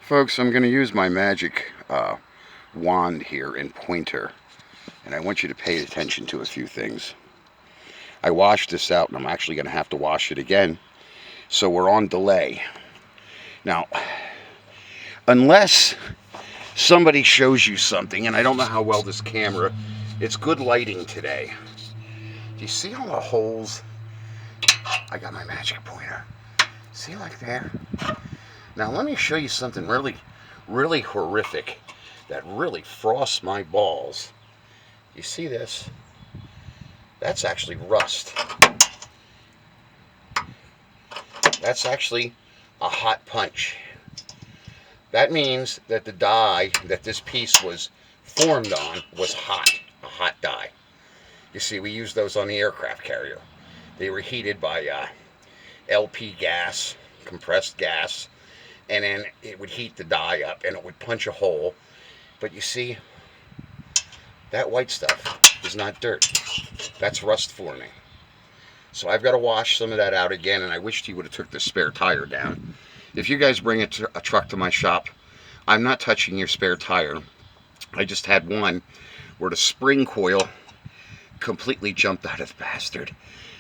Folks, I'm going to use my magic wand here and pointer, and I want you to pay attention to a few things. I washed this out, and I'm actually going to have to wash it again, so we're on delay. Now, unless somebody shows you something, and I don't know how well this camera, it's good lighting today. Do you see all the holes? I got my magic pointer. See, like there? Now let me show you something really horrific that really frosts my balls. You see this? That's actually rust. That's actually a hot punch. That means that the die that this piece was formed on was hot, a hot die. You see, we used those on the aircraft carrier. They were heated by LP gas, compressed gas, and then it would heat the die up and it would punch a hole. But you see, that white stuff is not dirt. That's rust forming. So I've got to wash some of that out again, and I wished he would have took the spare tire down. If you guys bring a truck to my shop, I'm not touching your spare tire. I just had one where the spring coil completely jumped out of the bastard.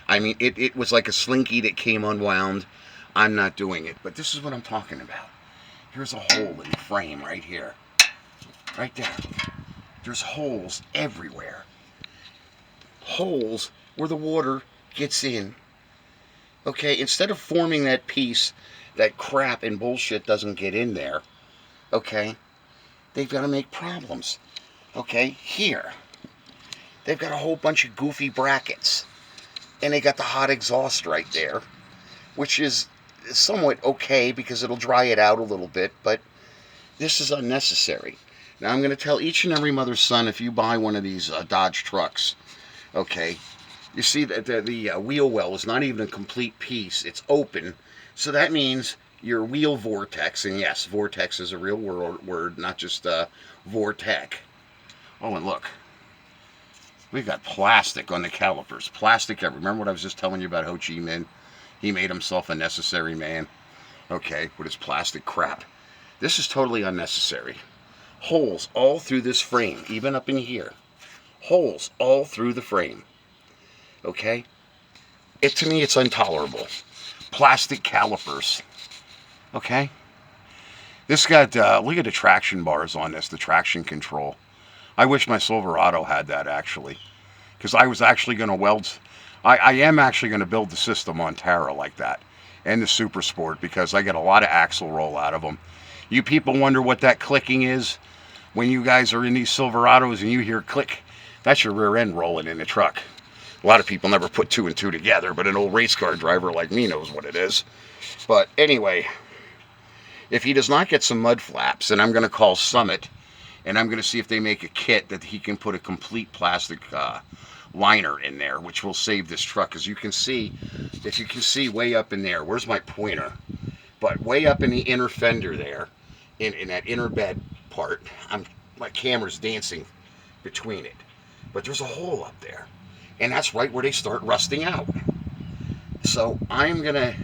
I mean, it was like a slinky that came unwound. I'm not doing it, but this is what I'm talking about. Here's a hole in the frame right here. Right there. There's holes everywhere. Holes where the water gets in. Okay, instead of forming that piece, that crap and bullshit doesn't get in there. Okay, they've got to make problems. Okay, here. They've got a whole bunch of goofy brackets. And they got the hot exhaust right there, which is somewhat okay because it'll dry it out a little bit, but this is unnecessary. Now I'm going to tell each and every mother's son, if you buy one of these Dodge trucks, okay, you see that the wheel well is not even a complete piece. It's open, so that means your wheel vortex, and yes, vortex is a real word, not just vortec. Oh, and look. We've got plastic on the calipers. Plastic everywhere. Remember what I was just telling you about Ho Chi Minh? He made himself a necessary man. Okay, with his plastic crap. This is totally unnecessary. Holes all through this frame, even up in here. Holes all through the frame. Okay? To me, it's intolerable. Plastic calipers. Okay? This got, look at the traction bars on this, the traction control. I wish my Silverado had that, actually, because I was actually going to weld. I am actually going to build the system on Terra like that, and the Super Sport, because I get a lot of axle roll out of them. You people wonder what that clicking is when you guys are in these Silverados and you hear click. That's your rear end rolling in the truck. A lot of people never put two and two together, but an old race car driver like me knows what it is. But anyway, if he does not get some mud flaps, then I'm going to call Summit. And I'm going to see if they make a kit that he can put a complete plastic liner in there, which will save this truck. As you can see, if you can see way up in there, where's my pointer? But way up in the inner fender there, in that inner bed part, my camera's dancing between it. But there's a hole up there. And that's right where they start rusting out. So I'm gonna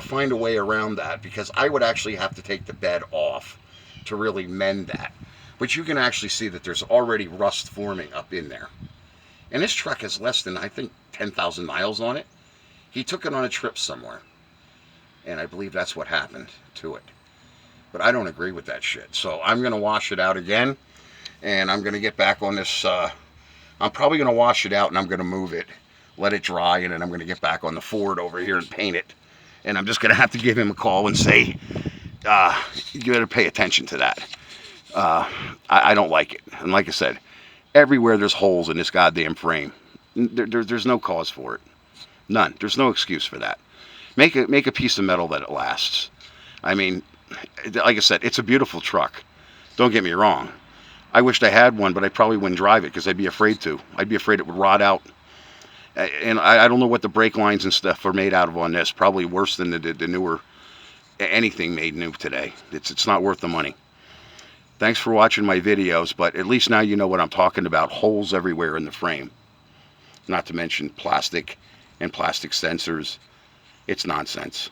find a way around that, because I would actually have to take the bed off to really mend that. But you can actually see that there's already rust forming up in there. And this truck has less than, I think, 10,000 miles on it. He took it on a trip somewhere. And I believe that's what happened to it. But I don't agree with that shit. So I'm going to wash it out again. And I'm going to get back on this. I'm probably going to wash it out and I'm going to move it. Let it dry. And then I'm going to get back on the Ford over here and paint it. And I'm just going to have to give him a call and say, you better pay attention to that. I don't like it. And like I said, everywhere there's holes in this goddamn frame. There's no cause for it. None. There's no excuse for that. Make a piece of metal that it lasts. I mean, like I said, it's a beautiful truck. Don't get me wrong. I wished I had one, but I probably wouldn't drive it because I'd be afraid to. I'd be afraid it would rot out. And I don't know what the brake lines and stuff are made out of on this. Probably worse than the newer anything made new today. It's not worth the money. Thanks for watching my videos, but at least now you know what I'm talking about. Holes everywhere in the frame. Not to mention plastic and plastic sensors. It's nonsense.